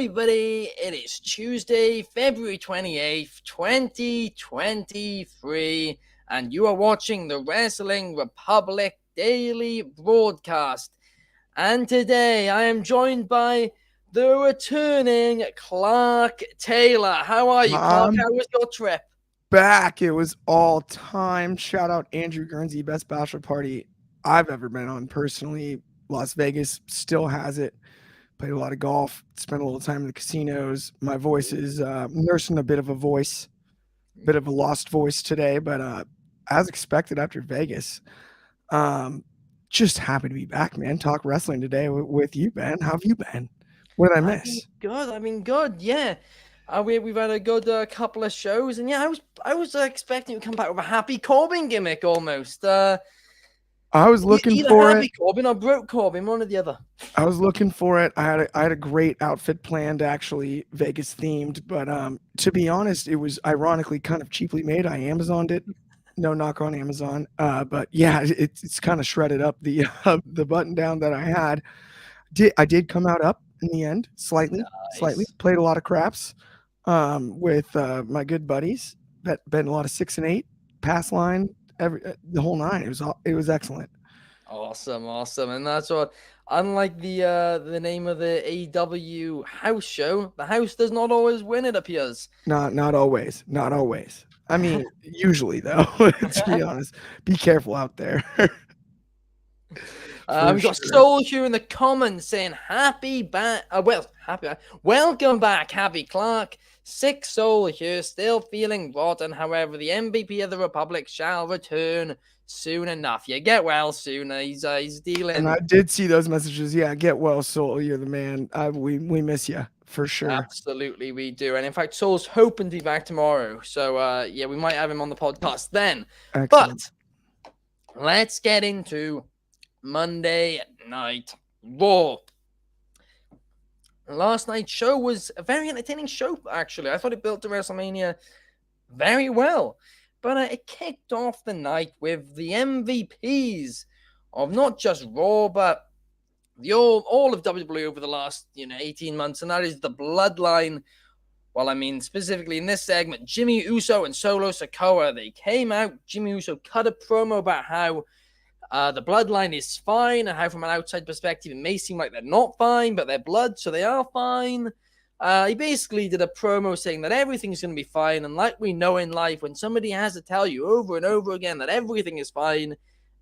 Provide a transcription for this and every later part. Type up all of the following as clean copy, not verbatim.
everybody. It is Tuesday, February 28th, 2023, and you are watching the Wrestling Republic Daily Broadcast. And today I am joined by the returning Clark Taylor. How are you, Clark? How was your trip? Back. It was all time. Shout out Andrew Guernsey, best bachelor party I've ever been on personally. Las Vegas still has it. Played a lot of golf, spent a little time in the casinos. My voice is nursing a bit of a lost voice today, but as expected after Vegas. Just happy to be back, man. Talk wrestling today with you, Ben. How have you been? What did I miss? Good. Yeah. We've had a good couple of shows, and yeah, I was expecting to come back with a Happy Corbin gimmick almost. I was looking either for Happy it. Corbin or Broke Corbin, one or the other. I was looking for it. I had a great outfit planned, actually Vegas themed, but to be honest, it was ironically kind of cheaply made. I Amazoned it. No knock on Amazon, but yeah, it's kind of shredded up. The button down that I had. I did come out up in the end, slightly. Nice. Played a lot of craps with my good buddies. Bet a lot of 6 and 8, pass line, the whole nine. It was excellent. Awesome. And that's what, unlike the name of the AEW house show, the house does not always win, it appears. Not always. Not always. I mean, usually though, to be honest. Be careful out there. We've got Soul here in the comments saying welcome back, Happy Clark. Sick Soul here, still feeling rotten. However, the MVP of the Republic shall return soon enough. Yeah, get well soon. He's dealing. And I did see those messages. Yeah, get well, Soul. You're the man. We miss you for sure. Absolutely, we do. And in fact, Soul's hoping to be back tomorrow. So yeah, we might have him on the podcast then. Excellent. But let's get into Monday Night Raw. Last night's show was a very entertaining show, actually. I thought it built to WrestleMania very well. But it kicked off the night with the MVPs of not just Raw, but all of WWE over the last 18 months, and that is the Bloodline. Well, I mean, specifically in this segment, Jimmy Uso and Solo Sikoa, they came out. Jimmy Uso cut a promo about how the Bloodline is fine, and how from an outside perspective, it may seem like they're not fine, but they're blood, so they are fine. He basically did a promo saying that everything's going to be fine, and like we know in life, when somebody has to tell you over and over again that everything is fine,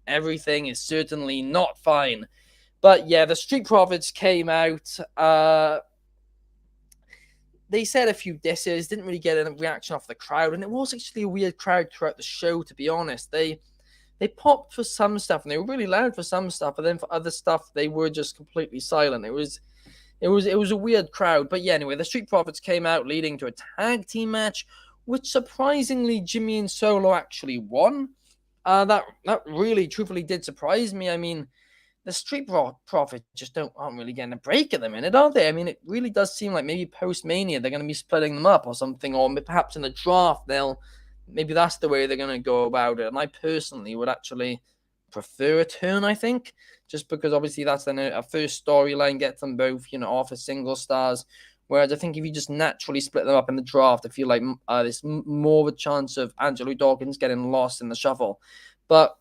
everything is certainly not fine. But yeah, the Street Profits came out. They said a few disses, didn't really get a reaction off the crowd, and it was actually a weird crowd throughout the show, to be honest. They popped for some stuff, and they were really loud for some stuff, and then for other stuff, they were just completely silent. It was a weird crowd. But yeah, anyway, the Street Profits came out, leading to a tag team match, which surprisingly Jimmy and Solo actually won. That really, truthfully, did surprise me. I mean, the Street Profits just aren't really getting a break at the minute, are they? I mean, it really does seem like maybe post-Mania they're going to be splitting them up or something, or perhaps in the draft maybe that's the way they're going to go about it. And I personally would actually prefer a turn, I think, just because obviously that's then a first storyline, get them both, off as single stars. Whereas I think if you just naturally split them up in the draft, I feel like there's more of a chance of Angelo Dawkins getting lost in the shuffle. But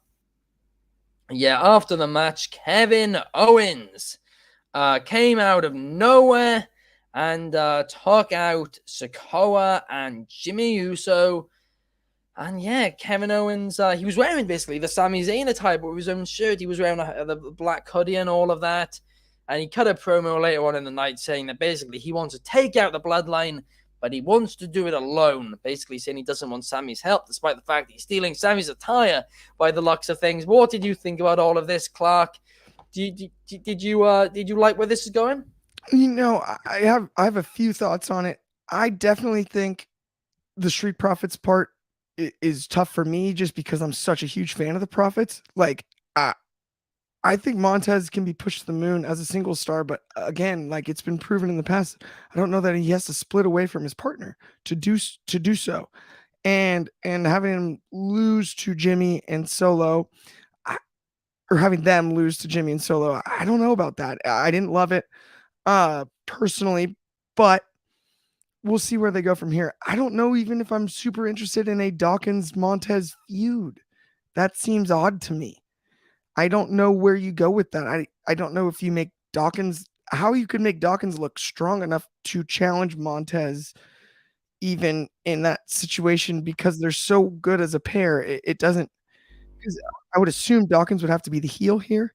yeah, after the match, Kevin Owens came out of nowhere and took out Sikoa and Jimmy Uso. And yeah, Kevin Owens, he was wearing basically the Sami Zayn attire, but with his own shirt. He was wearing the black hoodie and all of that. And he cut a promo later on in the night saying that basically he wants to take out the Bloodline, but he wants to do it alone. Basically saying he doesn't want Sami's help, despite the fact that he's stealing Sami's attire by the looks of things. What did you think about all of this, Clark? Did you like where this is going? I have a few thoughts on it. I definitely think the Street Profits part is tough for me just because I'm such a huge fan of the Profits. Like, I think Montez can be pushed to the moon as a single star, but again, like it's been proven in the past, I don't know that he has to split away from his partner to do so. And having him lose to Jimmy and Solo, or having them lose to Jimmy and Solo, I don't know about that. I didn't love it personally, but we'll see where they go from here. I don't know even if I'm super interested in a Dawkins Montez feud. That seems odd to me. I don't know where you go with that. I don't know if you make Dawkins, how you could make Dawkins look strong enough to challenge Montez even in that situation, because they're so good as a pair. It doesn't, because I would assume Dawkins would have to be the heel here.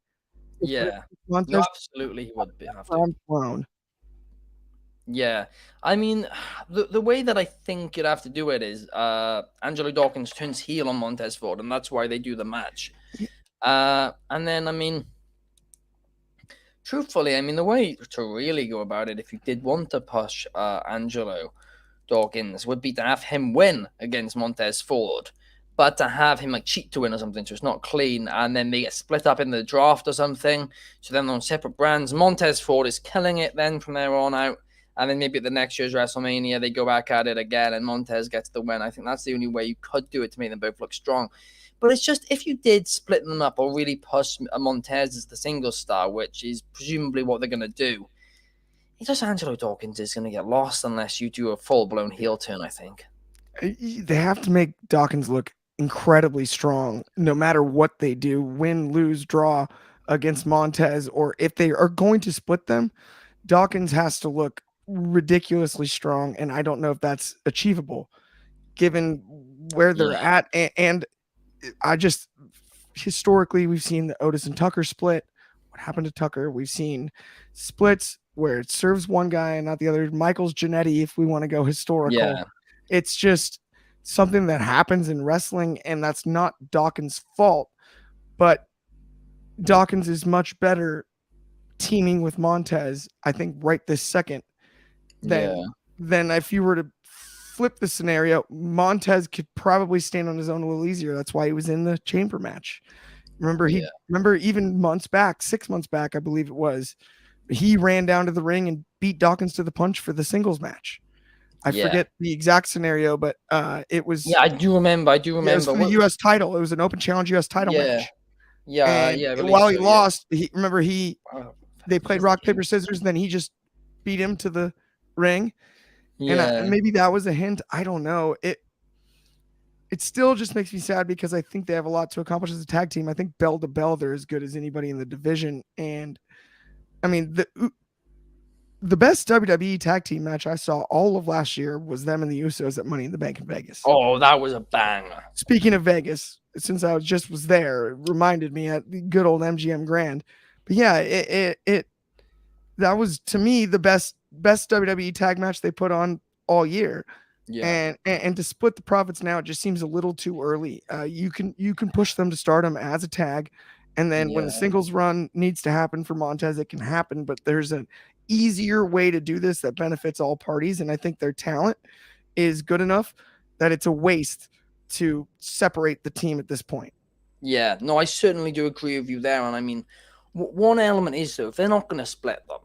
Yeah. No, Montez, absolutely, he would have to. I'm thrown. Yeah, I mean, the way that I think you'd have to do it is Angelo Dawkins turns heel on Montez Ford, and that's why they do the match. And then, I mean, truthfully, I mean, the way to really go about it, if you did want to push Angelo Dawkins, would be to have him win against Montez Ford, but to have him like cheat to win or something, so it's not clean, and then they get split up in the draft or something. So then on separate brands, Montez Ford is killing it then from there on out. And then maybe at the next year's WrestleMania, they go back at it again and Montez gets the win. I think that's the only way you could do it to make them both look strong. But it's just, if you did split them up or really push Montez as the single star, which is presumably what they're going to do, it's just Angelo Dawkins is going to get lost unless you do a full-blown heel turn, I think. They have to make Dawkins look incredibly strong no matter what they do, win, lose, draw against Montez, or if they are going to split them, Dawkins has to look ridiculously strong, and I don't know if that's achievable given where they're at. And I just, historically, we've seen the Otis and Tucker split. What happened to Tucker? We've seen splits where it serves one guy and not the other. Michael's Jannetty, if we want to go historical. It's just something that happens in wrestling, and that's not Dawkins' fault, but Dawkins is much better teaming with Montez, I think, right this second, than if you were to flip the scenario. Montez could probably stand on his own a little easier. That's why he was in the chamber match. Remember, even months back, 6 months back, I believe it was, he ran down to the ring and beat Dawkins to the punch for the singles match. I forget the exact scenario, but it was. Yeah, I do remember. It was for the U.S. title. It was an open challenge U.S. title match. And while he lost, they played rock, paper, scissors, and then he just beat him to the ring. And maybe that was a hint. I don't know. It still just makes me sad because I think they have a lot to accomplish as a tag team. I think bell to bell, they're as good as anybody in the division. And I mean, the best WWE tag team match I saw all of last year was them and the Usos at Money in the Bank in Vegas. Oh, that was a banger. Speaking of Vegas, since I was there, it reminded me at the good old MGM Grand. But yeah, that was, to me, the best WWE tag match they put on all year. Yeah. And to split the profits now, it just seems a little too early. You can push them to stardom as a tag, and then when the singles run needs to happen for Montez, it can happen. But there's an easier way to do this that benefits all parties, and I think their talent is good enough that it's a waste to separate the team at this point. Yeah, no, I certainly do agree with you there. And I mean, one element is, though, if they're not going to split them,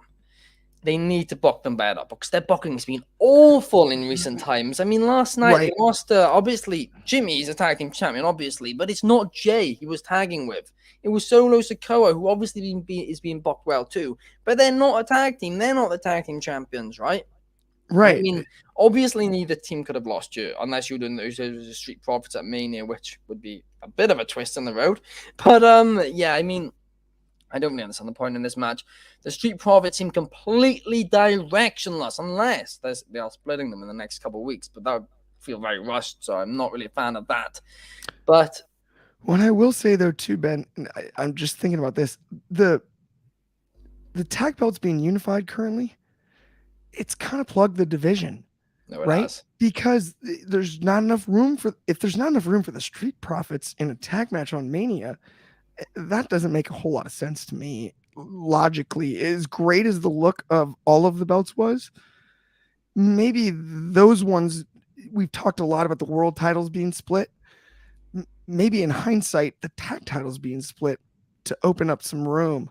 they need to book them better, because their booking has been awful in recent times. I mean, last night they lost, obviously, Jimmy's a tag team champion, obviously, but it's not Jay he was tagging with. It was Solo Sikoa, who obviously is being booked well too, but they're not a tag team. They're not the tag team champions, right? Right. I mean, obviously neither team could have lost you unless you were doing those Street Profits at Mania, which would be a bit of a twist in the road. But yeah, I mean, I don't really understand the point in this match. The Street Profits seem completely directionless unless they are splitting them in the next couple of weeks. But that would feel very rushed, so I'm not really a fan of that. But what I will say, though, too, Ben, I'm just thinking about this. The tag belts being unified currently, it's kind of plugged the division, right? Because there's not enough room for the Street Profits in a tag match on Mania, that doesn't make a whole lot of sense to me. Logically, as great as the look of all of the belts was, maybe those ones, we've talked a lot about the world titles being split. Maybe in hindsight, the tag titles being split to open up some room.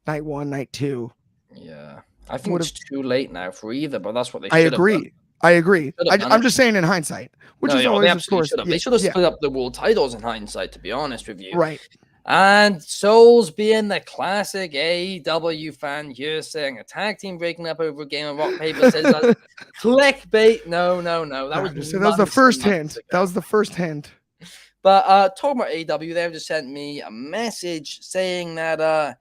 Night 1, night 2. Yeah. I think it's too late now for either, but that's what they should have done. I agree. I'm just saying in hindsight, which is always, of course, they should have split up the world titles in hindsight, to be honest with you. Right. And Souls being the classic AEW fan here saying a tag team breaking up over a game of rock, paper, scissors. Clickbait. No. That was So that was the months and first months hint. That ago. was the first hint. But talking about AEW, they've just sent me a message saying that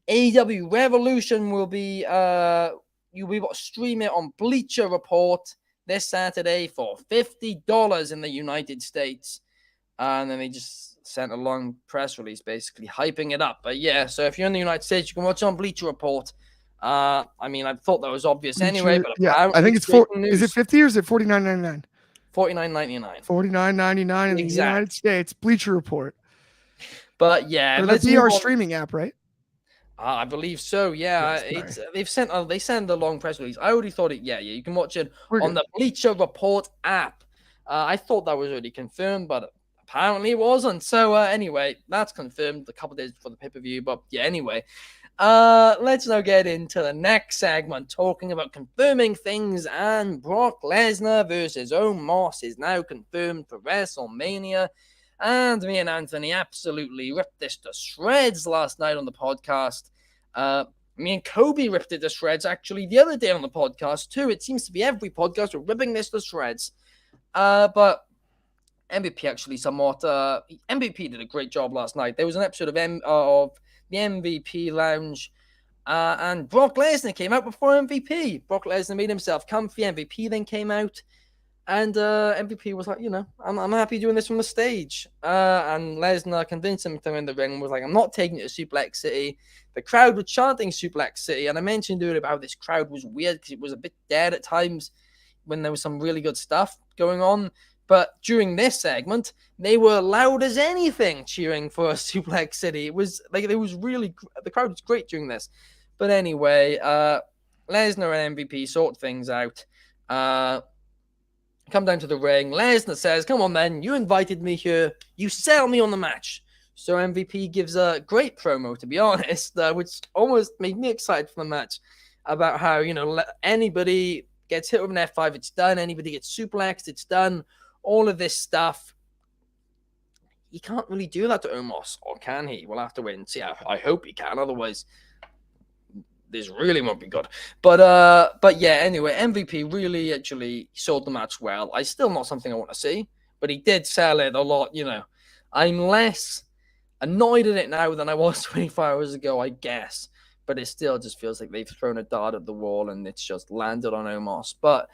AEW Revolution will be you'll be able to stream it on Bleacher Report this Saturday for $50 in the United States. And then they just sent a long press release basically hyping it up. But yeah, so if you're in the United States, you can watch it on Bleacher Report. I mean, I thought that was obvious anyway, but Yeah, I apparently think it's it's four. breaking Is it news. 50 or is it 49.99? $49.99. 49.99 in the United States. Bleacher Report. But yeah, So let's that'd be move our on. streaming app, right? I believe so. Yeah, Yes, they sent a long press release. I already thought it. Yeah, you can watch it We're on good. the Bleacher Report app. I thought that was already confirmed, but apparently it wasn't. So anyway, that's confirmed a couple days before the pay-per-view. But yeah, anyway, let's now get into the next segment, talking about confirming things. And Brock Lesnar versus Omos is now confirmed for WrestleMania. And me and Anthony absolutely ripped this to shreds last night on the podcast. Me and Kobe ripped it to shreds actually the other day on the podcast too. It seems to be every podcast we're ripping this to shreds. But MVP actually somewhat. MVP did a great job last night. There was an episode of the MVP Lounge, and Brock Lesnar came out before MVP. Brock Lesnar made himself comfy. MVP then came out. And MVP was like, I'm happy doing this from the stage. And Lesnar convinced him to come in the ring and was like, I'm not taking it to Suplex City. The crowd were chanting Suplex City. And I mentioned earlier about how this crowd was weird because it was a bit dead at times when there was some really good stuff going on. But during this segment, they were loud as anything cheering for Suplex City. It was like, the crowd was great during this. But anyway, Lesnar and MVP sort things out. Come down to the ring. Lesnar says, come on then, you invited me here. You sell me on the match. So MVP gives a great promo, to be honest, which almost made me excited for the match about how, anybody gets hit with an F5, it's done. Anybody gets suplexed, it's done. All of this stuff. He can't really do that to Omos, or can he? We'll have to wait and see. I hope he can. Otherwise, this really won't be good. But yeah, anyway, MVP really actually sold the match well. It's still not something I want to see, but he did sell it a lot, I'm less annoyed at it now than I was 24 hours ago, I guess. But it still just feels like they've thrown a dart at the wall and it's just landed on Omos. But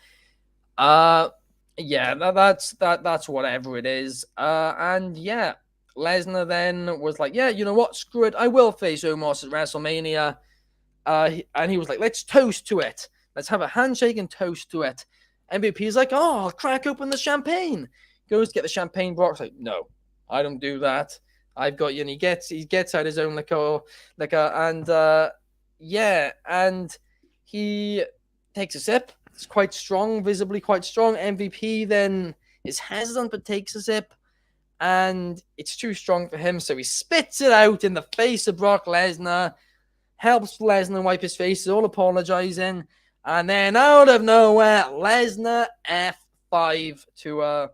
yeah, that's whatever it is. And yeah, Lesnar then was like, yeah, you know what? Screw it. I will face Omos at WrestleMania. And he was like, let's toast to it. Let's have a handshake and toast to it. MVP is like, oh, I'll crack open the champagne. Goes to get the champagne. Brock's like, no, I don't do that. I've got you. And he gets out his own liquor, and yeah, and he takes a sip. It's quite strong, visibly quite strong. MVP then is hesitant but takes a sip, and it's too strong for him, so he spits it out in the face of Brock Lesnar. Helps Lesnar wipe his face, all apologizing. And then out of nowhere, Lesnar F5 to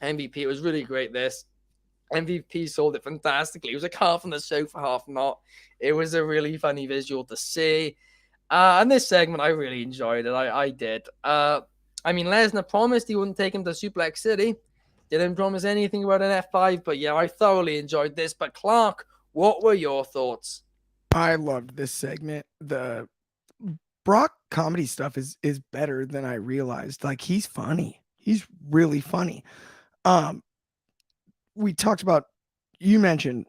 MVP. It was really great, this. MVP sold it fantastically. It was like half on the show for half not. It was a really funny visual to see. And this segment, I really enjoyed it. I did. I mean, Lesnar promised he wouldn't take him to Suplex City. Didn't promise anything about an F5, but yeah, I thoroughly enjoyed this. But Clark, what were your thoughts? I loved this segment. The Brock comedy stuff is better than I realized. Like, he's funny. He's really funny. We talked about, you mentioned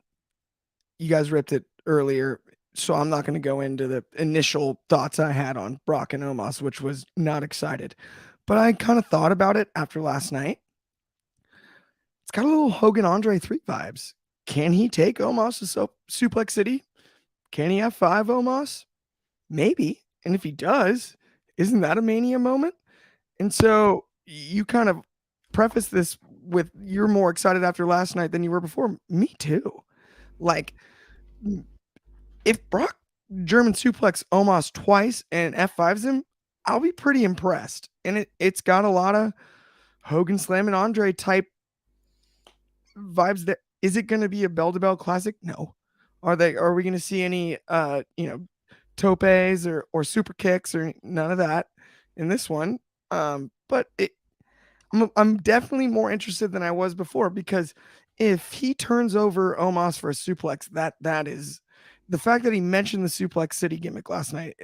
you guys ripped it earlier, so I'm not going to go into the initial thoughts I had on Brock and Omos, which was not excited. But I kind of thought about it after last night. It's got a little Hogan Andre 3 vibes. Can he take Omos to Suplex City? Can he have 5 Omos? Maybe. And if he does, isn't that a Mania moment? And so you kind of preface this with, you're more excited after last night than you were before. Me too. Like, if Brock German suplex Omos twice and F5s him, I'll be pretty impressed. And it's got a lot of Hogan Slam and Andre type vibes there. Is it going to be a bell to bell classic? No. Are we going to see any topes or super kicks or none of that in this one? But I'm definitely more interested than I was before, because if he turns over Omos for a suplex, that is the fact that he mentioned the Suplex City gimmick last night.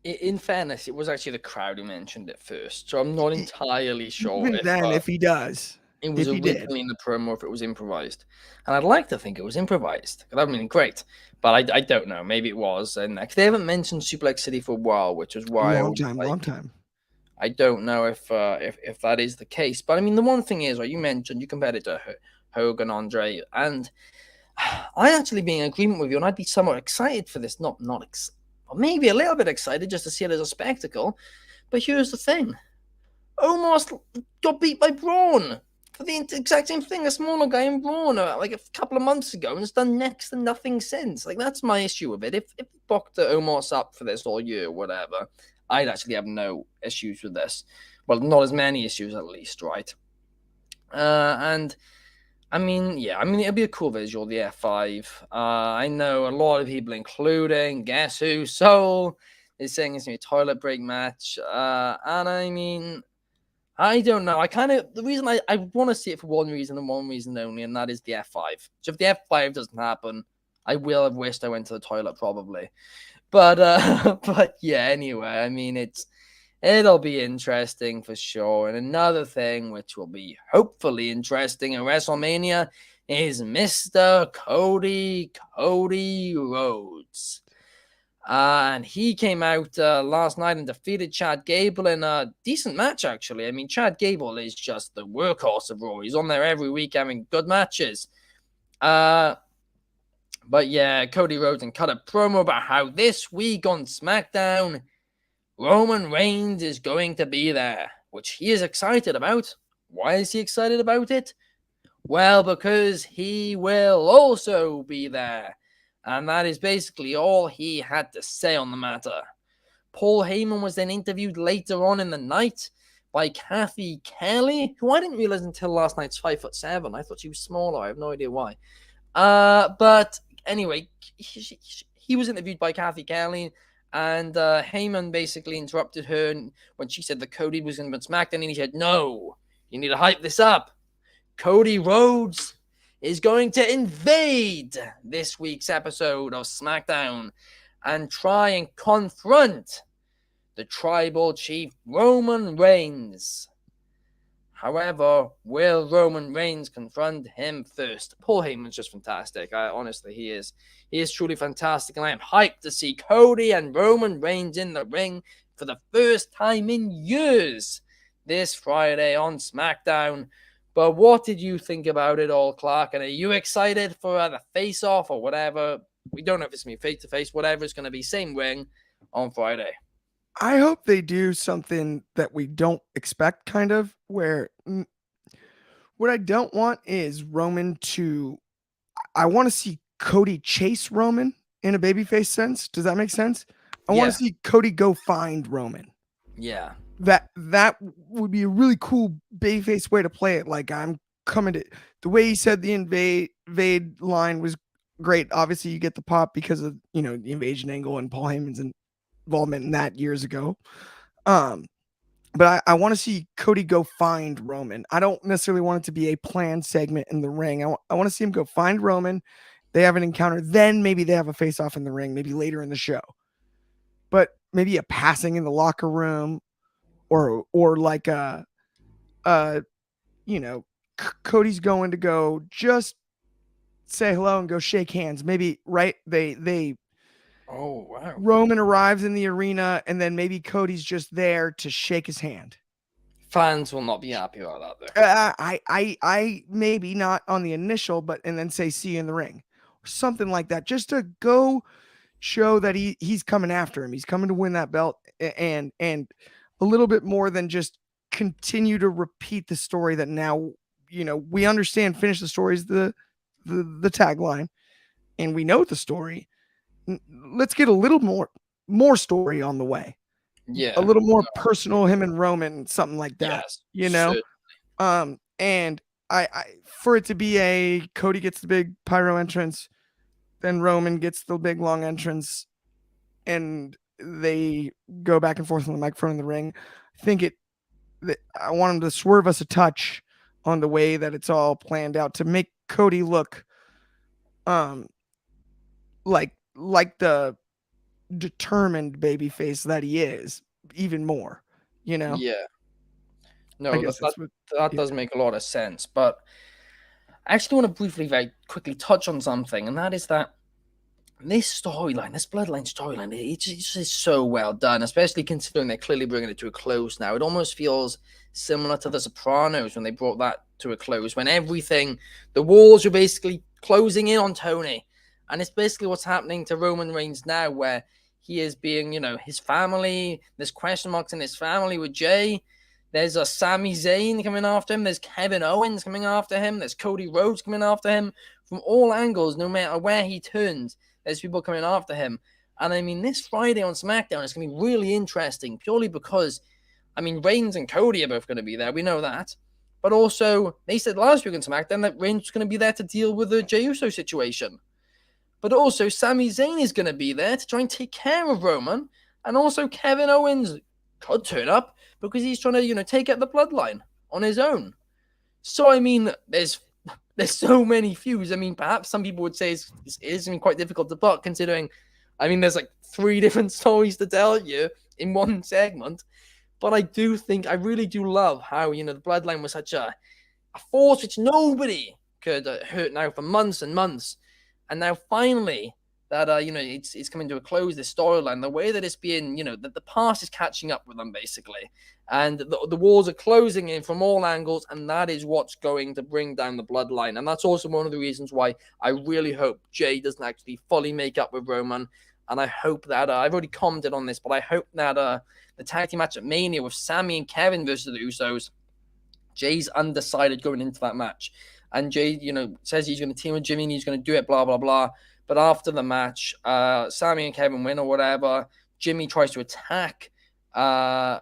In fairness, it was actually the crowd who mentioned it first, so I'm not entirely sure Even then, if he does, it was if he did, originally in the promo, if it was improvised. And I'd like to think it was improvised. That would have been great. But I don't know. Maybe it was. And they haven't mentioned Suplex City for a while, which is why I was like, long time. I don't know if that is the case. But I mean, the one thing is, right, you mentioned you compared it to Hogan, Andre, and I actually be in agreement with you, and I'd be somewhat excited for this. Maybe a little bit excited just to see it as a spectacle. But here's the thing: Omos got beat by Braun for the exact same thing. A smaller guy in Braun, like a couple of months ago, and has done next to nothing since. Like, that's my issue with it. If booked Omos up for this all year or whatever, I'd actually have no issues with this. Well, not as many issues at least, right? And I mean, it'll be a cool visual, the F5. I know a lot of people, including Guess Who, Soul, is saying it's going to be a toilet break match. And I mean, I don't know. The reason I want to see it for one reason and one reason only, and that is the F5. So if the F5 doesn't happen, I will have wished I went to the toilet probably. But but yeah, anyway, I mean, it'll be interesting for sure. And another thing which will be hopefully interesting at WrestleMania is Mr. Cody Rhodes. And he came out last night and defeated Chad Gable in a decent match, actually. I mean, Chad Gable is just the workhorse of Raw. He's on there every week having good matches. But yeah, Cody Rhodes cut a promo about how this week on SmackDown, Roman Reigns is going to be there, which he is excited about. Why is he excited about it? Well, because he will also be there. And that is basically all he had to say on the matter. Paul Heyman was then interviewed later on in the night by Kathy Kelly, who I didn't realize until last night's 5'7". I thought she was smaller. I have no idea why. But anyway, he was interviewed by Kathy Kelly, and Heyman basically interrupted her when she said that Cody was going to be SmackDown, and he said, "No, you need to hype this up. Cody Rhodes is going to invade this week's episode of SmackDown and try and confront the tribal chief Roman Reigns. However, will Roman Reigns confront him first?" Paul Heyman's just fantastic. Honestly, he is. He is truly fantastic, and I am hyped to see Cody and Roman Reigns in the ring for the first time in years this Friday on SmackDown. But what did you think about it all, Clark? And are you excited for the face-off or whatever? We don't know if it's going to be face-to-face, whatever. It's going to be same ring on Friday. I hope they do something that we don't expect, kind of, where what I don't want is Roman to. I want to see Cody chase Roman in a babyface sense. Does that make sense? I want to see Cody go find Roman. Yeah. That would be a really cool babyface way to play it. Like, I'm coming to. The way he said the invade line was great. Obviously, you get the pop because of the invasion angle and Paul Heyman's involvement in that years ago. But I want to see Cody go find Roman. I don't necessarily want it to be a planned segment in the ring. I want to see him go find Roman. They have an encounter. Then maybe they have a face-off in the ring, maybe later in the show. But maybe a passing in the locker room, or like Cody's going to go just say hello and go shake hands. Maybe, right? They Oh, wow. Roman arrives in the arena, and then maybe Cody's just there to shake his hand. Fans will not be happy about that, though. I maybe not on the initial, but and then say see you in the ring or something like that, just to go show that he's coming after him. He's coming to win that belt, and a little bit more than just continue to repeat the story that now we understand. Finish the story is the tagline, and we know the story. Let's get a little more story on the way. Yeah. A little more personal, him and Roman, something like that. Yes. And I for it to be a Cody gets the big pyro entrance, then Roman gets the big long entrance, and they go back and forth on the microphone in the ring. I think I want him to swerve us a touch on the way that it's all planned out to make Cody look um like the determined baby face that he is even more, you know. Yeah. I No, guess that's what. that Yeah. does make a lot of sense. But I actually want to briefly, very quickly touch on something, and that is that this storyline, this bloodline storyline, it just is so well done, especially considering they're clearly bringing it to a close now. It almost feels similar to The Sopranos when they brought that to a close, when the walls were basically closing in on Tony. And it's basically what's happening to Roman Reigns now, where he is being, his family, there's question marks in his family with Jay. There's a Sami Zayn coming after him. There's Kevin Owens coming after him. There's Cody Rhodes coming after him. From all angles, no matter where he turns, there's people coming after him. And I mean, this Friday on SmackDown is going to be really interesting purely because, I mean, Reigns and Cody are both going to be there. We know that. But also, they said last week on SmackDown that Reigns was going to be there to deal with the Jey Uso situation. But also, Sami Zayn is going to be there to try and take care of Roman. And also, Kevin Owens could turn up because he's trying to, take out the bloodline on his own. So, I mean, there's so many feuds. I mean, perhaps some people would say it is quite difficult to book, considering, I mean, there's like 3 different stories to tell you in one segment. But I really do love how, the bloodline was such a force which nobody could hurt now for months and months. And now finally, that it's coming to a close, this storyline, the way that it's being, that the past is catching up with them basically, and the walls are closing in from all angles, and that is what's going to bring down the bloodline. And that's also one of the reasons why I really hope Jay doesn't actually fully make up with Roman. And I hope that I've already commented on this, but I hope that the tag team match at Mania with Sami and Kevin versus the Usos, Jay's undecided going into that match. And Jay, says he's going to team with Jimmy and he's going to do it, blah, blah, blah. But after the match, Sami and Kevin win or whatever. Jimmy tries to attack, or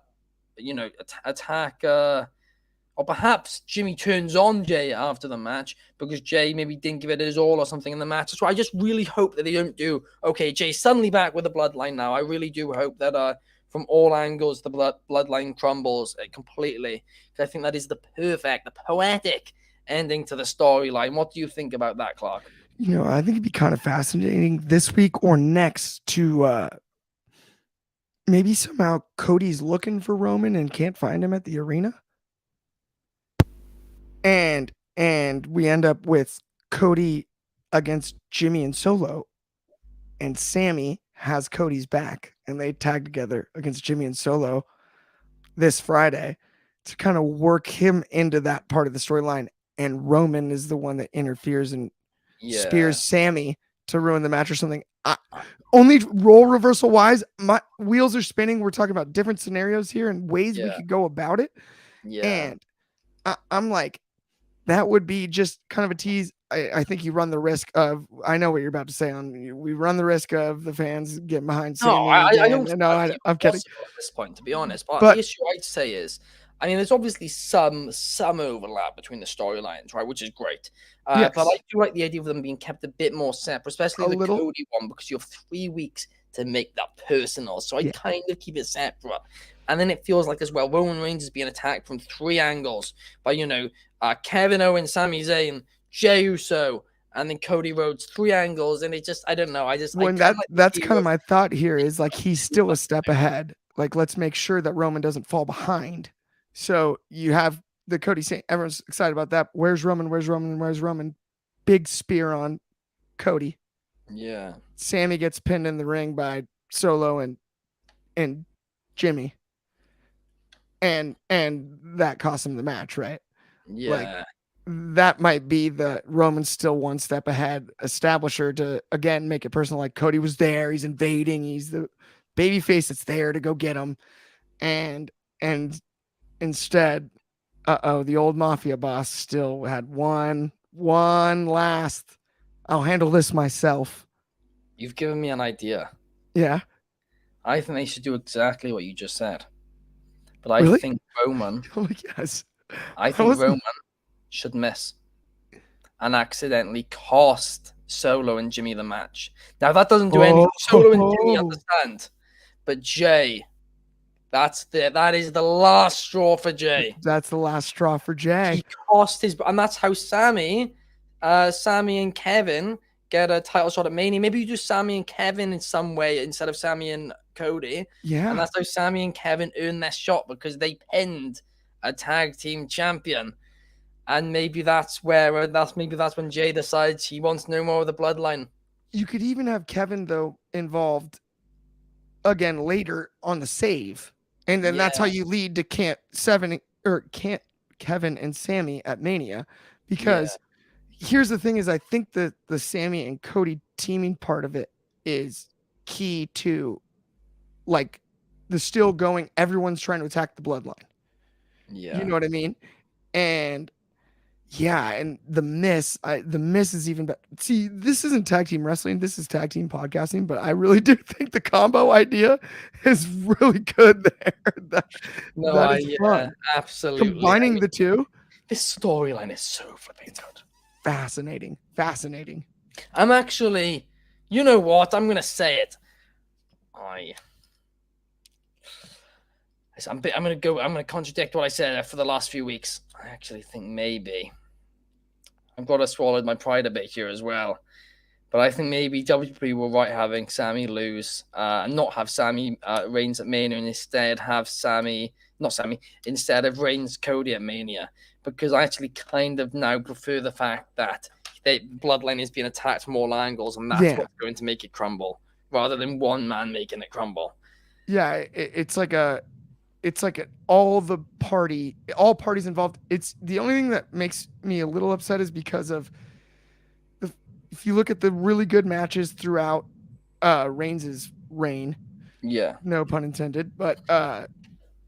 perhaps Jimmy turns on Jay after the match because Jay maybe didn't give it his all or something in the match. So I just really hope that they don't do, okay, Jay's suddenly back with the bloodline now. I really do hope that from all angles, the bloodline crumbles completely. Because I think that is the poetic ending to the storyline. What do you think about that, Clark? I think it'd be kind of fascinating this week or next to maybe somehow Cody's looking for Roman and can't find him at the arena. And we end up with Cody against Jimmy and Solo, and Sami has Cody's back, and they tag together against Jimmy and Solo this Friday to kind of work him into that part of the storyline. And Roman is the one that interferes and spears Sami to ruin the match or something. Only role reversal wise, my wheels are spinning. We're talking about different scenarios here and ways we could go about it. Yeah. And I'm like, that would be just kind of a tease. I think you run the risk of, I know what you're about to say we run the risk of the fans getting behind Sami. No, I don't. No, I'm kidding. At this point, to be honest, but the issue I'd say is, I mean, there's obviously some overlap between the storylines, right? Which is great. Yes. But I do like the idea of them being kept a bit more separate, especially the Cody one, because you have 3 weeks to make that personal. So I kind of keep it separate. And then it feels like as well, Roman Reigns is being attacked from 3 angles by, Kevin Owens, Sami Zayn, Jey Uso, and then Cody Rhodes, 3 angles. And it just, I don't know. That's kind of my thought here is like, he's still a step ahead. Like, let's make sure that Roman doesn't fall behind. So you have the Cody saying, everyone's excited about that. Where's Roman? Where's Roman? Where's Roman? Big spear on Cody. Yeah. Sami gets pinned in the ring by Solo and Jimmy. And that cost him the match, right? Yeah. Like, that might be the Roman's still one step ahead establisher to, again, make it personal. Like, Cody was there. He's invading. He's the baby face that's there to go get him. And instead, the old mafia boss still had one last, I'll handle this myself. You've given me an idea. Yeah. I think they should do exactly what you just said. But I think Roman. Oh, yes. I think Roman should miss and accidentally cost Solo and Jimmy the match. Now, that doesn't do anything for Solo and Jimmy, understand. But Jay, that is the last straw for Jay. That's the last straw for Jay. He cost his, and that's how Sammy and Kevin get a title shot at Mania. Maybe you do Sammy and Kevin in some way instead of Sammy and Cody. Yeah. And that's how Sammy and Kevin earn their shot, because they pinned a tag team champion. And maybe that's when Jay decides he wants no more of the bloodline. You could even have Kevin, though, involved again later on the save. And then that's how you lead to Kevin and Sammy at Mania. Because here's the thing is, I think the Sammy and Cody teaming part of it is key to, like, the still going, everyone's trying to attack the bloodline. Yeah. You know what I mean? And yeah, and the Miz is even better. See, this isn't tag team wrestling, this is tag team podcasting, but I really do think the combo idea is really good there. That is fun. Absolutely. Combining the two. This storyline is so flipping good. Fascinating. I'm actually, you know what? I'm gonna say it. I'm gonna contradict what I said for the last few weeks. I actually think maybe I've got to swallow my pride a bit here as well. But I think maybe WWE were right having Sammy lose and not have Sammy Reigns at Mania, and instead have instead of Reigns Cody at Mania, because I actually kind of now prefer the fact that the bloodline is being attacked from all angles, and that's what's going to make it crumble, rather than one man making it crumble. Yeah, it's like all parties involved. It's the only thing that makes me a little upset is because of if you look at the really good matches throughout Reigns' reign, no pun intended, but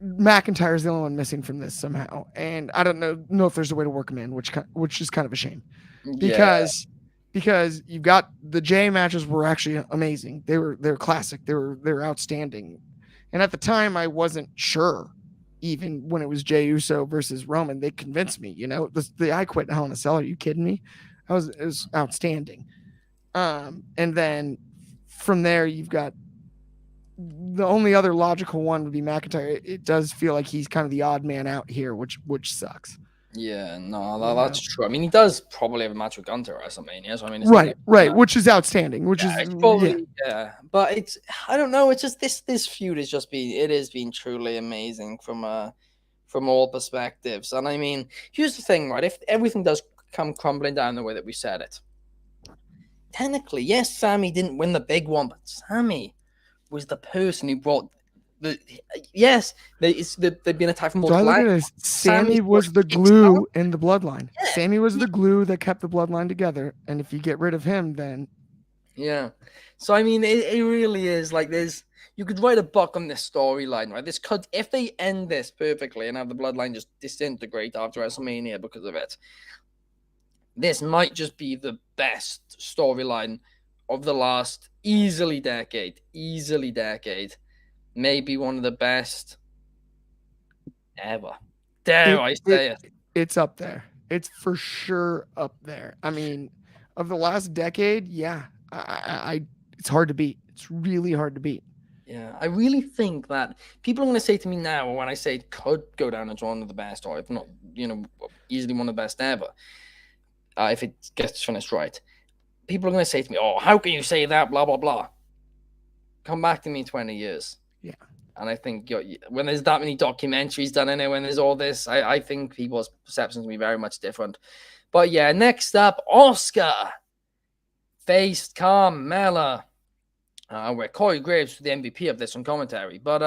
McIntyre's the only one missing from this somehow, and I don't know if there's a way to work him in, which is kind of a shame, because you've got the Jay matches were actually amazing. They were classic. They were outstanding. And at the time, I wasn't sure, even when it was Jey Uso versus Roman. They convinced me, the I Quit Hell in a Cell. Are you kidding me? It was outstanding. And then from there, you've got the only other logical one would be McIntyre. It does feel like he's kind of the odd man out here, which sucks. Yeah, no, that's true. I mean, he does probably have a match with Gunter at WrestleMania. So I mean, right, which is outstanding. Which is probably, but it's, I don't know. It's just this feud has been truly amazing from all perspectives. And I mean, here's the thing, right? If everything does come crumbling down the way that we said it, technically, yes, Sammy didn't win the big one, but Sammy was the person who brought. They've been attacked from multiple angles. Sammy was the glue in the bloodline. Yeah. Sammy was the glue that kept the bloodline together. And if you get rid of him, then So I mean, it really is like you could write a book on this storyline, right? If they end this perfectly and have the bloodline just disintegrate after WrestleMania because of it, this might just be the best storyline of the last easily decade. Maybe one of the best ever. Dare I say it? It's up there. It's for sure up there. I mean, of the last decade, it's hard to beat. It's really hard to beat. Yeah, I really think that people are going to say to me now, when I say it could go down as one of the best, or if not, easily one of the best ever, if it gets finished right, people are going to say to me, "Oh, how can you say that?" Blah blah blah. Come back to me in 20 years. Yeah. And I think when there's that many documentaries done in it, when there's all this, I think people's perceptions will be very much different. But yeah, next up, Oscar faced Carmella, where Corey Graves was the MVP of this on commentary. But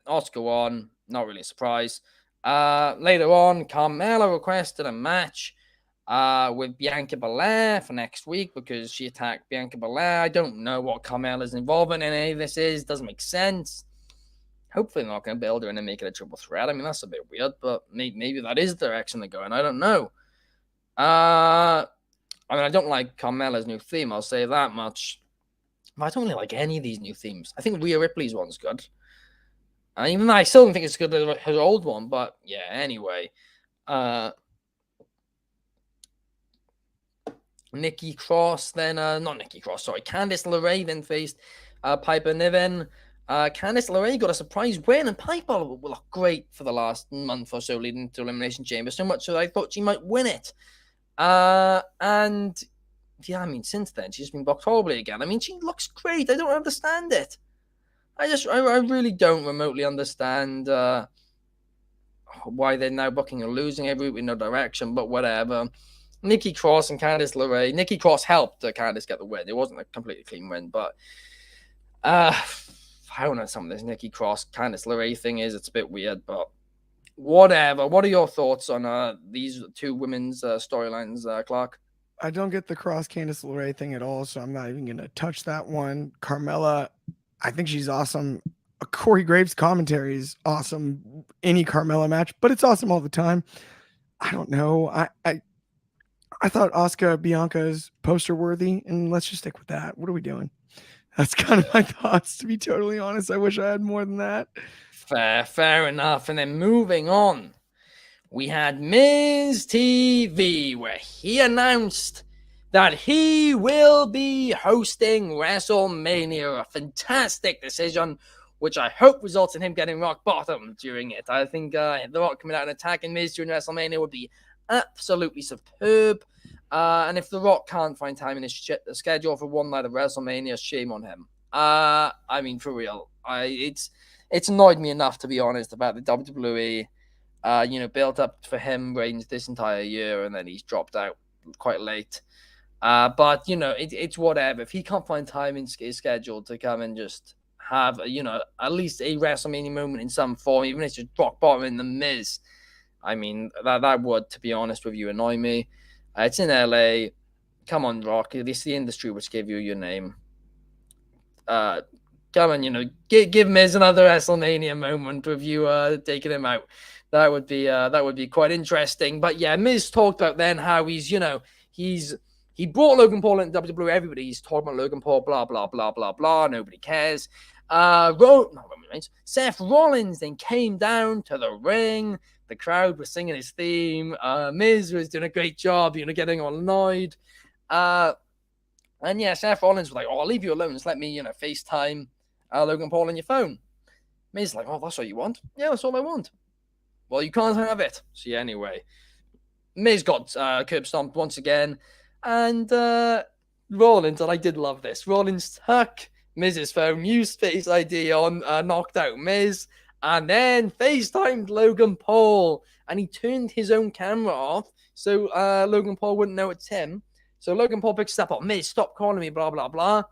Oscar won. Not really a surprise. Later on, Carmella requested a match with Bianca Belair for next week because she attacked Bianca Belair. I don't know what Carmella's involvement in any of this is. Doesn't make sense. Hopefully they're not going to build her in and make it a triple threat. I mean, that's a bit weird, but maybe that is the direction they're going. I don't know. I mean, I don't like Carmella's new theme. I'll say that much. But I don't really like any of these new themes. I think Rhea Ripley's one's good. And even though I still don't think it's as good as her old one, but yeah, anyway. Nikki Cross, then not Nikki Cross, sorry, Candice LeRae then faced Piper Niven. Candice LeRae got a surprise win, and Piper will look great for the last month or so leading to Elimination Chamber, so much so that I thought she might win it. And yeah, I mean, since then she's been booked horribly again. I mean, she looks great. I don't understand it. I really don't remotely understand why they're now booking and losing every week with no direction, but whatever. Nikki Cross and Candice LeRae. Nikki Cross helped Candice get the win. It wasn't a completely clean win, but I don't know, some of this Nikki Cross, Candice LeRae thing is, it's a bit weird, but whatever. What are your thoughts on these two women's storylines, Clark? I don't get the Cross Candice LeRae thing at all, so I'm not even going to touch that one. Carmella, I think she's awesome. Corey Graves' commentary is awesome. Any Carmella match, but it's awesome all the time. I don't know. I thought Asuka Bianca is poster worthy, and let's just stick with that. What are we doing? That's kind of my thoughts, to be totally honest. I wish I had more than that. Fair enough. And then moving on, we had Miz TV, where he announced that he will be hosting WrestleMania. A fantastic decision, which I hope results in him getting rock bottom during it. I think The Rock coming out and attacking Miz during WrestleMania would be absolutely superb. And if The Rock can't find time in his schedule for one night of WrestleMania, shame on him. I mean, for real, it's annoyed me enough, to be honest, about the WWE. Built up for him reigns this entire year, and then he's dropped out quite late. But it's whatever. If he can't find time in his schedule to come and just have at least a WrestleMania moment in some form, even if it's just rock bottom in the Miz, I mean that would, to be honest with you, annoy me. It's in LA. Come on, Rock. It's the industry which gave you your name. Come on, give Miz another WrestleMania moment with you taking him out. That would be quite interesting. But yeah, Miz talked about then how he brought Logan Paul into WWE. Everybody's talking about Logan Paul, blah blah blah blah blah. Nobody cares. Seth Rollins then came down to the ring. The crowd was singing his theme. Miz was doing a great job, getting all annoyed. And yeah, Seth Rollins was like, "Oh, I'll leave you alone. Just let me, FaceTime Logan Paul on your phone." Miz like, "Oh, that's what you want? Yeah, that's all I want." Well, you can't have it. So yeah, anyway, Miz got curb stomped once again, and Rollins, and I did love this. Rollins took Miz's phone, used Face ID on knocked out Miz, and then FaceTimed Logan Paul, and he turned his own camera off so Logan Paul wouldn't know it's him. So Logan Paul picks up on Miz, stop calling me, blah blah blah.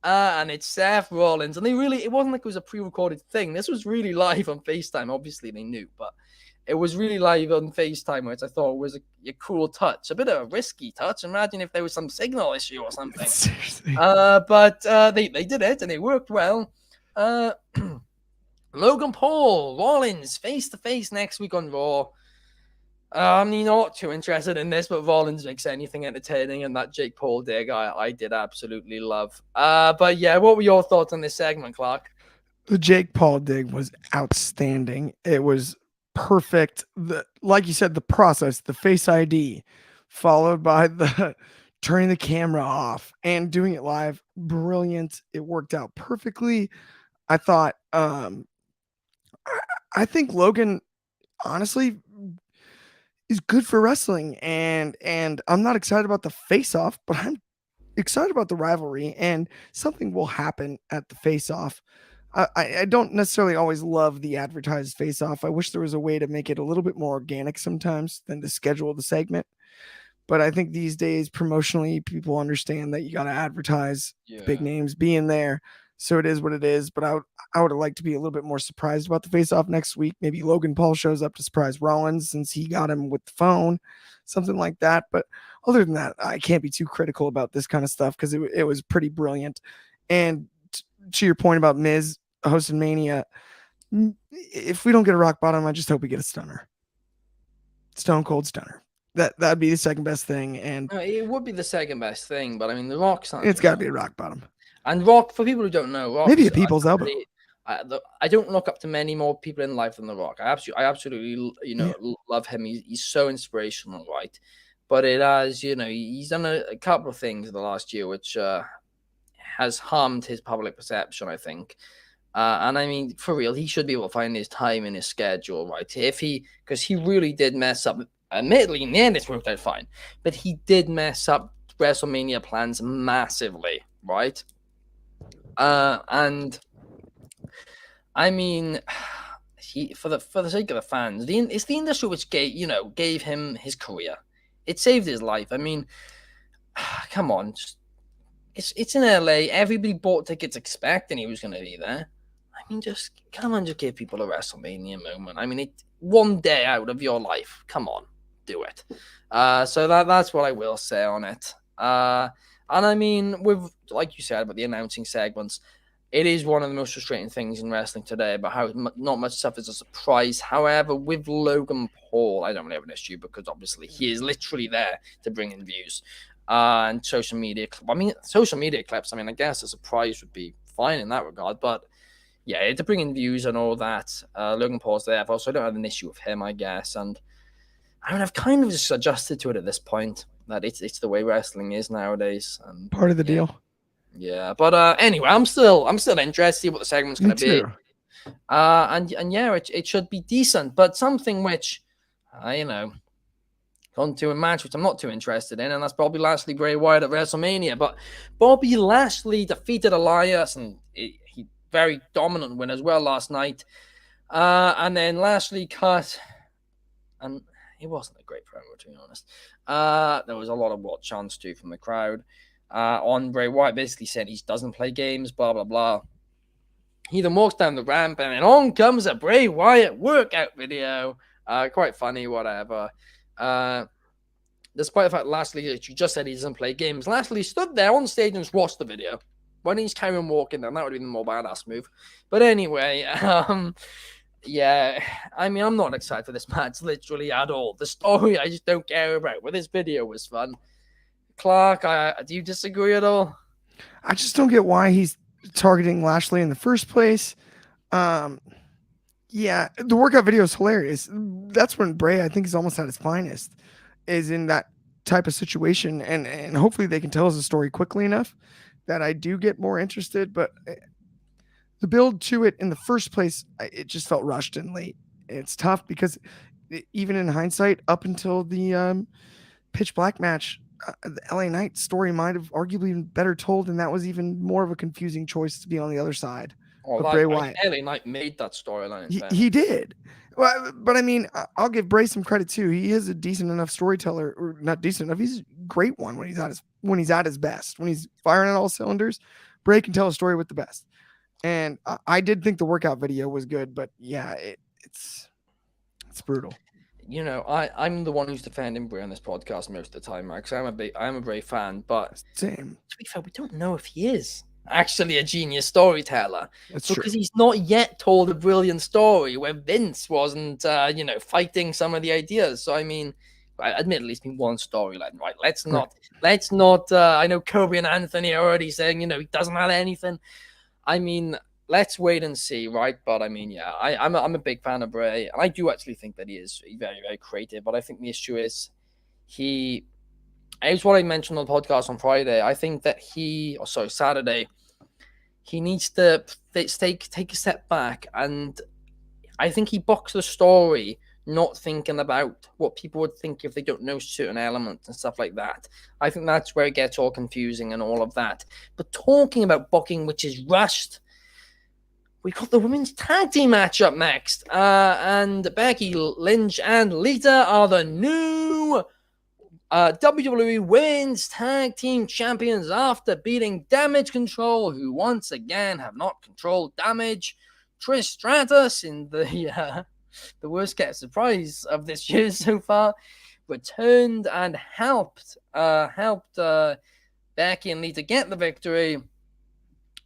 And it's Seth Rollins, and it wasn't like it was a pre-recorded thing. This was really live on FaceTime. Obviously, they knew, but it was really live on FaceTime, which I thought was a cool touch, a bit of a risky touch. Imagine if there was some signal issue or something. Seriously. But they did it, and it worked well. Logan Paul, Rollins, face-to-face next week on Raw. I'm not too interested in this, but Rollins makes anything entertaining, and that Jake Paul dig I did absolutely love. But yeah, what were your thoughts on this segment, Clark? The Jake Paul dig was outstanding. It was perfect. Like you said, the process, the Face ID, followed by the turning the camera off and doing it live, brilliant. It worked out perfectly. I thought, I think Logan, honestly, is good for wrestling, and I'm not excited about the face-off, but I'm excited about the rivalry, and something will happen at the face-off. I don't necessarily always love the advertised face-off. I wish there was a way to make it a little bit more organic sometimes than to schedule the segment. But I think these days, promotionally, people understand that you got to advertise big names being there. So it is what it is. But I would have liked to be a little bit more surprised about the face-off next week. Maybe Logan Paul shows up to surprise Rollins since he got him with the phone, something like that. But other than that, I can't be too critical about this kind of stuff because it was pretty brilliant. And to your point about Miz hosting Mania, if we don't get a rock bottom, I just hope we get a stunner. Stone Cold Stunner. That'd be the second best thing. And it would be the second best thing, but I mean, the Rock's not. It's got to be a rock bottom. And Rock, for people who don't know, Rock, maybe a people's elbow. I don't look up to many more people in life than The Rock. I absolutely love him. He's so inspirational, right? but it has, he's done a couple of things in the last year which has harmed his public perception, I think. And I mean, for real, he should be able to find his time in his schedule, right? Because he really did mess up. Admittedly, in the end, it's worked out fine, but he did mess up WrestleMania plans massively, right? And I mean, for the sake of the fans, it's the industry which gave him his career. It saved his life. I mean, come on, it's in LA. Everybody bought tickets expecting he was going to be there. I mean, just come on, just give people a WrestleMania moment. I mean, one day out of your life. Come on, do it. So that's what I will say on it. And I mean, like you said about the announcing segments, it is one of the most frustrating things in wrestling today about how not much stuff is a surprise. However, with Logan Paul, I don't really have an issue because obviously he is literally there to bring in views. And social media clips. I mean, I guess a surprise would be fine in that regard, but yeah, to bring in views and all that. Logan Paul's there, so I don't have an issue with him, I guess. And I mean, I've kind of just adjusted to it at this point. That it's the way wrestling is nowadays. And part of the deal. Yeah, but anyway, I'm still interested to see what the segment's going to be. And yeah, it should be decent, but something which, gone to a match which I'm not too interested in, and that's Bobby Lashley, Bray Wyatt at WrestleMania. But Bobby Lashley defeated Elias, and he very dominant win as well last night. And then Lashley cut, and it wasn't a great promo, to be honest. There was a lot of what chants too from the crowd. On Bray Wyatt basically said he doesn't play games, blah, blah, blah. He then walks down the ramp, and then on comes a Bray Wyatt workout video. Quite funny, whatever. Despite the fact Lashley, you just said he doesn't play games, Lashley stood there on stage and just watched the video. When he's carrying walking down, that would have been the more badass move. But anyway, yeah, I mean, I'm not excited for this match literally at all. The story I just don't care about. But this video was fun. Clark, do you disagree at all? I just don't get why he's targeting Lashley in the first place. Yeah, the workout video is hilarious. That's when Bray, I think, is almost at his finest, is in that type of situation. And hopefully they can tell us a story quickly enough that I do get more interested. But the build to it in the first place, it just felt rushed and late. It's tough because even in hindsight, up until the Pitch Black match, the LA Knight story might have arguably been better told, and that was even more of a confusing choice to be on the other side. Bray Wyatt. LA Knight made that storyline. He did. Well, but I mean, I'll give Bray some credit too. He is a decent enough storyteller, or not decent enough. He's a great one when he's at his best. When he's firing on all cylinders, Bray can tell a story with the best. And I did think the workout video was good, but yeah, it's brutal. I'm the one who's defending Bray on this podcast most of the time, right? Because I'm a Bray fan, but same. To be fair, we don't know if he is actually a genius storyteller. That's because true. He's not yet told a brilliant story where Vince wasn't, fighting some of the ideas. So I mean, admittedly, it's been one storyline, right? Let's not. I know Kobe and Anthony are already saying, he doesn't have anything. I mean, let's wait and see, right? But I mean, yeah, I'm a big fan of Bray, and I do actually think that he is very, very creative. But I think the issue is it's what I mentioned on the podcast on Friday. I think that Saturday, he needs to take a step back, and I think he boxed the story not thinking about what people would think if they don't know certain elements and stuff like that. I think that's where it gets all confusing and all of that. But talking about booking, which is rushed, we've got the women's tag team match up next. And Becky Lynch and Lita are the new WWE Women's Tag Team Champions after beating Damage Control, who once again have not controlled Damage. Trish Stratus in the worst get surprise of this year so far returned and helped Becky and Lita get the victory.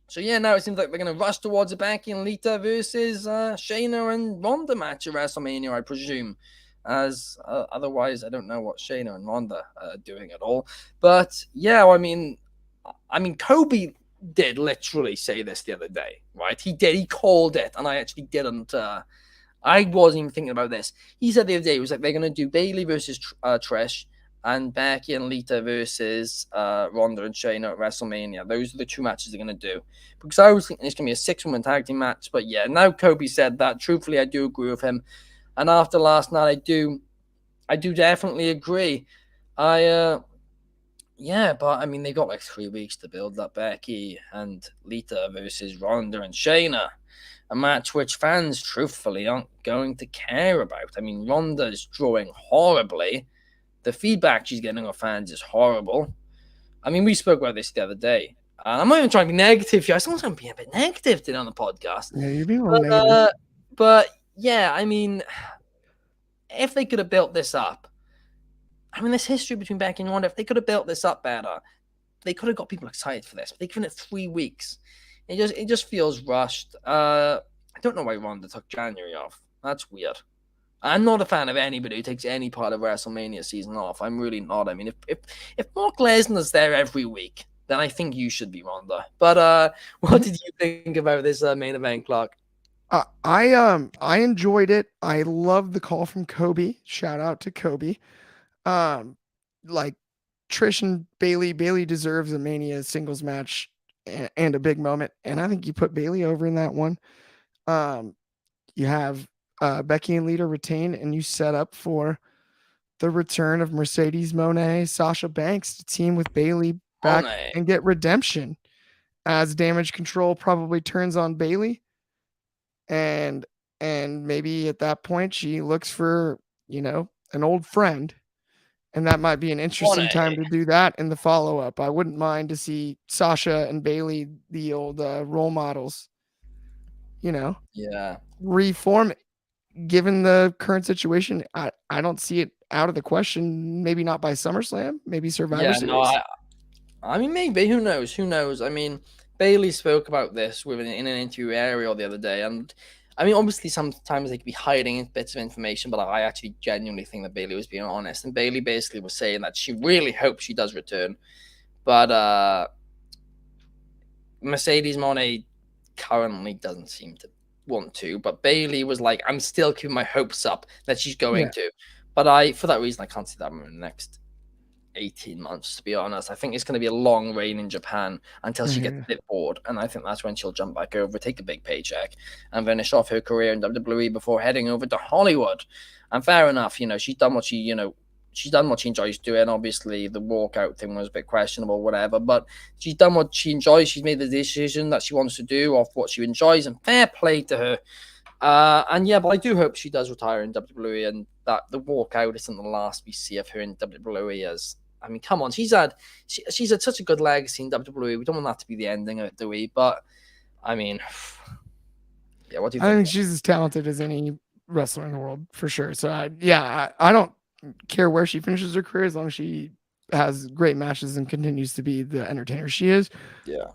So yeah, now it seems like they're going to rush towards a Becky and Lita versus Shayna and Ronda match at WrestleMania, I presume. As otherwise, I don't know what Shayna and Ronda are doing at all. But yeah, I mean, Kobe did literally say this the other day, right? He did. He called it, and I actually didn't. I wasn't even thinking about this. He said the other day, he was like, they're going to do Bayley versus Trish, and Becky and Lita versus Ronda and Shayna at WrestleMania. Those are the two matches they're going to do. Because I was thinking it's going to be a 6-woman tag team match. But yeah, now Kobe said that. Truthfully, I do agree with him. And after last night, I do definitely agree. Yeah, but I mean, they got like 3 weeks to build that Becky and Lita versus Ronda and Shayna. A match which fans, truthfully, aren't going to care about. I mean, Ronda's drawing horribly. The feedback she's getting off fans is horrible. I mean, we spoke about this the other day. And I'm not even trying to be negative here. I sometimes I'm being a bit negative today on the podcast. Yeah, you're being a little negative. But yeah, I mean, if they could have built this up, I mean, there's history between Becky and Ronda. If they could have built this up better, they could have got people excited for this. But they've given it 3 weeks. It just feels rushed. I don't know why Ronda took January off. That's weird. I'm not a fan of anybody who takes any part of WrestleMania season off. I'm really not. I mean, if Brock Lesnar's there every week, then I think you should be Ronda. But what did you think about this main event, Clark? I enjoyed it. I love the call from Kobe. Shout out to Kobe. Like Trish and Bailey. Bailey deserves a Mania singles match and a big moment, and I think you put Bailey over in that one. You have Becky and Lita retain, and you set up for the return of Mercedes Moné, Sasha Banks to team with Bailey back and get redemption as Damage Control probably turns on Bailey. And maybe at that point she looks for, an old friend. And that might be an interesting time to do that in the follow-up. I wouldn't mind to see Sasha and Bailey, the old role models, reform. Given the current situation, I don't see it out of the question. Maybe not by SummerSlam, maybe Survivor Series. No, I mean, maybe. Who knows? Who knows? I mean, Bailey spoke about this in an interview area the other day, and I mean, obviously, sometimes they could be hiding bits of information, but I actually genuinely think that Bailey was being honest. And Bailey basically was saying that she really hopes she does return, but Mercedes Moné currently doesn't seem to want to. But Bailey was like, "I'm still keeping my hopes up that she's going to." But for that reason, I can't see that in the next 18 months, to be honest. I think it's going to be a long reign in Japan until she gets a bit bored, and I think that's when she'll jump back over, take a big paycheck, and finish off her career in WWE before heading over to Hollywood. And fair enough, she's done what she enjoys doing. Obviously, the walkout thing was a bit questionable, whatever, but she's done what she enjoys. She's made the decision that she wants to do off what she enjoys, and fair play to her. But I do hope she does retire in WWE, and that the walkout isn't the last we see of her in WWE. As I mean, come on, she's had such a good legacy in WWE. We don't want that to be the ending of it, do we? But I mean, yeah, what do you think? I think she's as talented as any wrestler in the world for sure. So I don't care where she finishes her career as long as she has great matches and continues to be the entertainer she is. Yeah,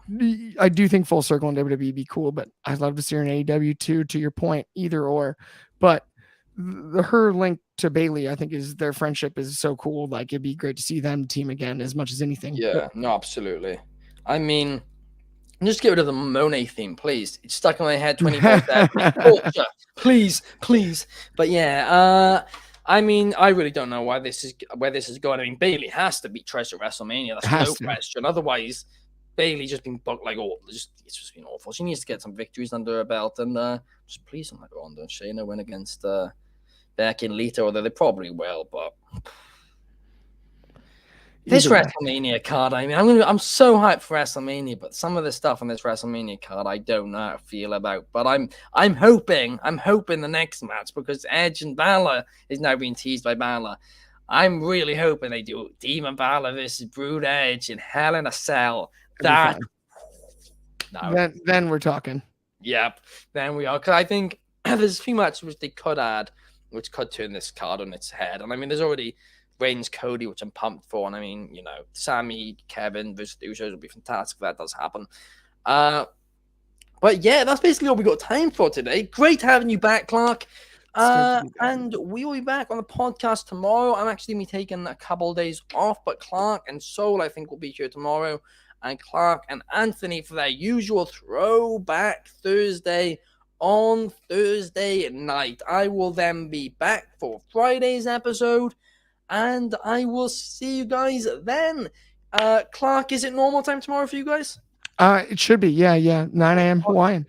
I do think full circle in WWE would be cool, but I'd love to see her in AEW too. To your point, either or. But her link to Bailey, I think, is their friendship is so cool. Like, it'd be great to see them team again as much as anything. Yeah, no, absolutely. I mean, just get rid of the Monet theme, please. It's stuck in my head 24/7. Please. But yeah, I mean, I really don't know where this is going. I mean, Bailey has to beat Trish at WrestleMania. That's no question. Otherwise, Bailey just been booked like it's just been awful. She needs to get some victories under her belt, and just please don't let Ronda and Shayna win against Becky and Lita, although they probably will. But this WrestleMania card, I mean, I'm so hyped for WrestleMania, but some of the stuff on this WrestleMania card, I don't know how to feel about. But I'm hoping the next match, because Edge and Balor is now being teased by Balor. I'm really hoping they do Demon Balor versus Brood Edge in Hell in a Cell. That then we're talking. Yep, then we are. Because I think there's a few matches which they could add, which could turn this card on its head. And I mean, there's already Reigns Cody, which I'm pumped for. And I mean, Sammy, Kevin versus the Usos would be fantastic if that does happen. But yeah, that's basically all we got time for today. Great having you back, Clark. And we will be back on the podcast tomorrow. I'm actually going to be taking a couple of days off, but Clark and Soul, I think, will be here tomorrow. And Clark and Anthony for their usual Throwback Thursday on Thursday night. I will then be back for Friday's episode. and I will see you guys then. Clark, is it normal time tomorrow for you guys? It should be. Yeah. 9 a.m. Hawaiian.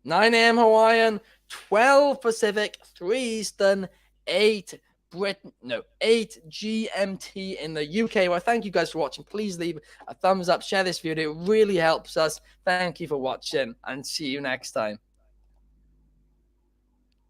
9 a.m. Hawaiian, 12 Pacific, 3 Eastern, 8 GMT in the UK. Well, thank you guys for watching. Please leave a thumbs up, share this video. It really helps us. Thank you for watching, and see you next time.